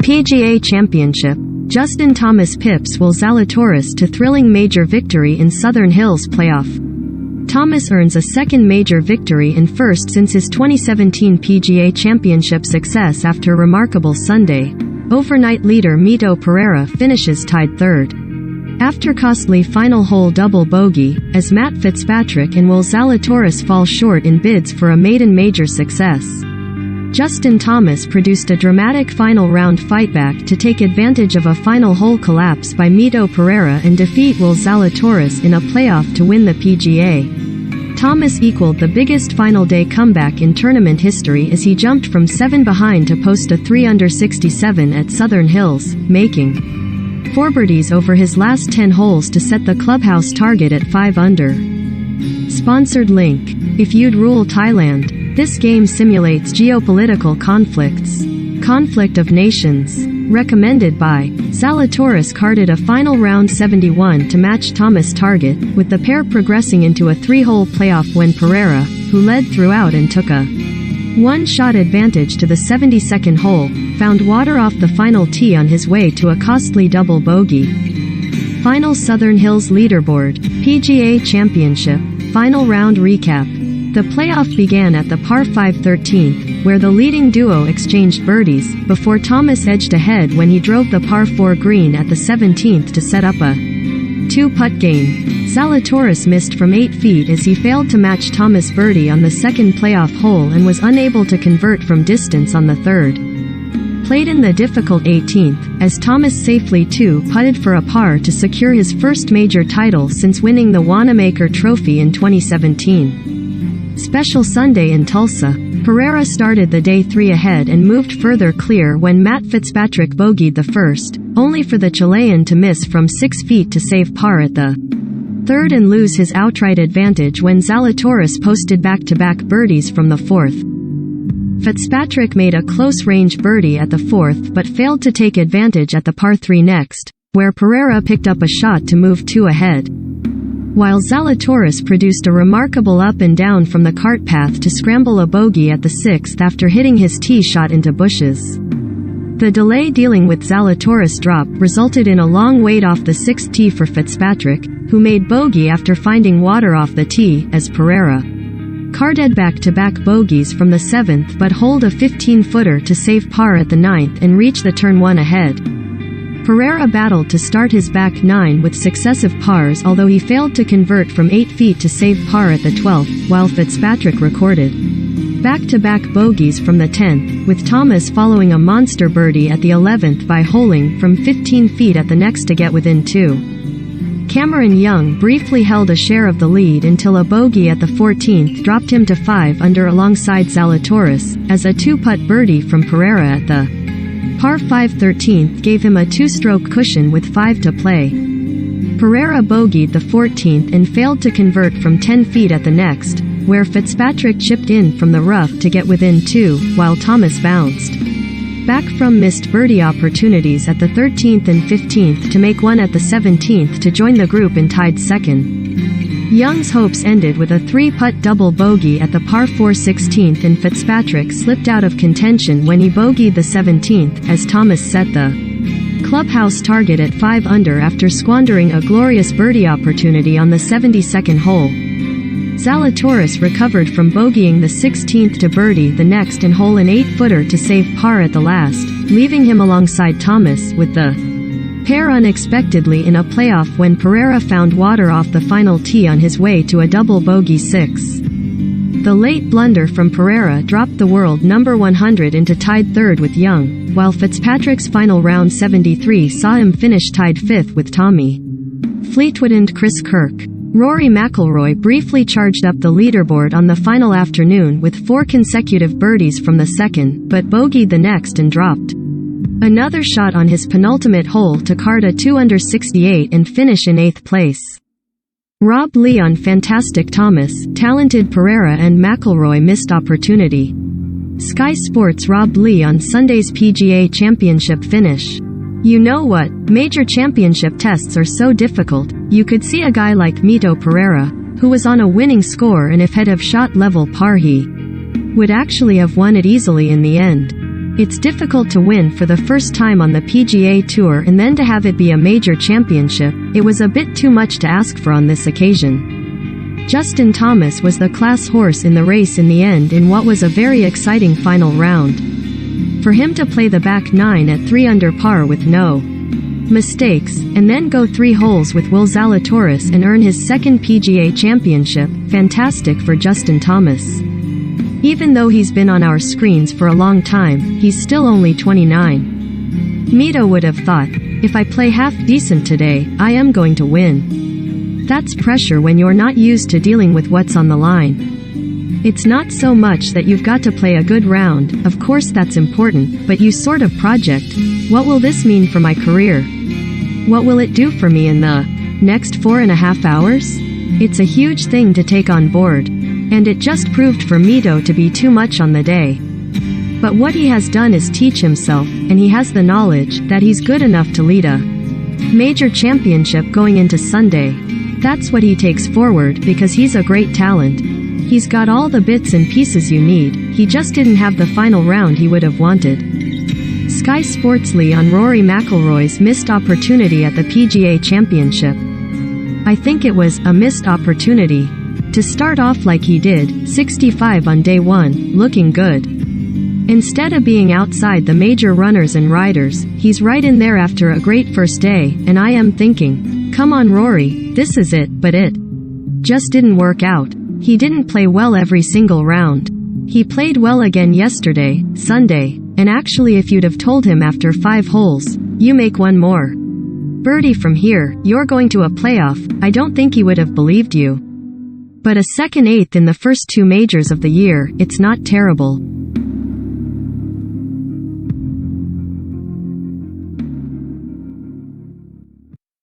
PGA Championship. Justin Thomas pips Will Zalatoris to thrilling major victory in Southern Hills playoff. Thomas earns a second major victory and first since his 2017 PGA Championship success after remarkable Sunday. Overnight leader Mito Pereira finishes tied third. After costly final hole double bogey, as Matt Fitzpatrick and Will Zalatoris fall short in bids for a maiden major success. Justin Thomas produced a dramatic final round fightback to take advantage of a final hole collapse by Mito Pereira and defeat Will Zalatoris in a playoff to win the PGA. Thomas equaled the biggest final day comeback in tournament history as he jumped from 7 behind to post a 3-under 67 at Southern Hills, making 4 birdies over his last 10 holes to set the clubhouse target at 5 under. Sponsored link. If you'd rule Thailand. This game simulates geopolitical conflicts. Conflict of Nations. Recommended by Zalatoris carded a final round 71 to match Thomas' target, with the pair progressing into a 3-hole playoff when Pereira, who led throughout and took a one-shot advantage to the 72nd hole, found water off the final tee on his way to a costly double bogey. Final Southern Hills leaderboard. PGA Championship. Final round recap. The playoff began at the par 5 13th, where the leading duo exchanged birdies, before Thomas edged ahead when he drove the par 4 green at the 17th to set up a 2-putt game. Zalatoris missed from 8 feet as he failed to match Thomas' birdie on the second playoff hole and was unable to convert from distance on the third. Played in the difficult 18th, as Thomas safely 2-putted for a par to secure his first major title since winning the Wanamaker Trophy in 2017. Special Sunday in Tulsa. Pereira started the day 3 ahead and moved further clear when Matt Fitzpatrick bogeyed the first, only for the Chilean to miss from 6 feet to save par at the third and lose his outright advantage when Zalatoris posted back-to-back birdies from the fourth. Fitzpatrick made a close-range birdie at the fourth but failed to take advantage at the par 3 next, where Pereira picked up a shot to move 2 ahead. While Zalatoris produced a remarkable up and down from the cart path to scramble a bogey at the 6th after hitting his tee shot into bushes. The delay dealing with Zalatoris' drop resulted in a long wait off the 6th tee for Fitzpatrick, who made bogey after finding water off the tee, as Pereira carded back-to-back bogeys from the 7th but holed a 15-footer to save par at the 9th and reach the turn 1 ahead. Pereira battled to start his back 9 with successive pars, although he failed to convert from 8 feet to save par at the 12th, while Fitzpatrick recorded back-to-back bogeys from the 10th, with Thomas following a monster birdie at the 11th by holing from 15 feet at the next to get within 2. Cameron Young briefly held a share of the lead until a bogey at the 14th dropped him to 5 under alongside Zalatoris, as a 2-putt birdie from Pereira at the par 5 13th gave him a 2-stroke cushion with 5 to play. Pereira bogeyed the 14th and failed to convert from 10 feet at the next, where Fitzpatrick chipped in from the rough to get within 2, while Thomas bounced back from missed birdie opportunities at the 13th and 15th to make one at the 17th to join the group in tied second. Young's hopes ended with a 3-putt double bogey at the par 4 16th, and Fitzpatrick slipped out of contention when he bogeyed the 17th, as Thomas set the clubhouse target at 5 under after squandering a glorious birdie opportunity on the 72nd hole. Zalatoris recovered from bogeying the 16th to birdie the next and hole an 8-footer to save par at the last, leaving him alongside Thomas, with the pair unexpectedly in a playoff when Pereira found water off the final tee on his way to a double bogey 6. The late blunder from Pereira dropped the world number 100 into tied third with Young, while Fitzpatrick's final round 73 saw him finish tied 5th with Tommy Fleetwood and Chris Kirk. Rory McIlroy briefly charged up the leaderboard on the final afternoon with 4 consecutive birdies from the second, but bogeyed the next and dropped another shot on his penultimate hole to card a 2-under 68 and finish in 8th place. Rob Lee on fantastic Thomas, talented Pereira and McIlroy missed opportunity. Sky Sports Rob Lee on Sunday's PGA Championship finish. You know what? Major championship tests are so difficult. You could see a guy like Mito Pereira, who was on a winning score, and if had have shot level par he would actually have won it easily in the end. It's difficult to win for the first time on the PGA Tour and then to have it be a major championship. It was a bit too much to ask for on this occasion. Justin Thomas was the class horse in the race in the end in what was a very exciting final round. For him to play the back 9 at 3 under par with no mistakes, and then go 3 holes with Will Zalatoris and earn his second PGA Championship, fantastic for Justin Thomas. Even though he's been on our screens for a long time, he's still only 29. Mito would have thought, if I play half decent today, I am going to win. That's pressure when you're not used to dealing with what's on the line. It's not so much that you've got to play a good round, of course that's important, but you sort of project, what will this mean for my career? What will it do for me in the next 4.5 hours? It's a huge thing to take on board. And it just proved for Mito to be too much on the day. But what he has done is teach himself, and he has the knowledge, that he's good enough to lead a major championship going into Sunday. That's what he takes forward because he's a great talent. He's got all the bits and pieces you need, he just didn't have the final round he would have wanted. Sky Sports Lee on Rory McIlroy's missed opportunity at the PGA Championship. I think it was a missed opportunity. To start off like he did, 65 on day 1, looking good. Instead of being outside the major runners and riders, he's right in there after a great first day, and I am thinking, come on Rory, this is it, but it just didn't work out. He didn't play well every single round. He played well again yesterday, Sunday, and actually if you'd have told him after 5 holes, you make one more birdie from here, you're going to a playoff, I don't think he would have believed you. But a second 8th in the first 2 majors of the year, it's not terrible.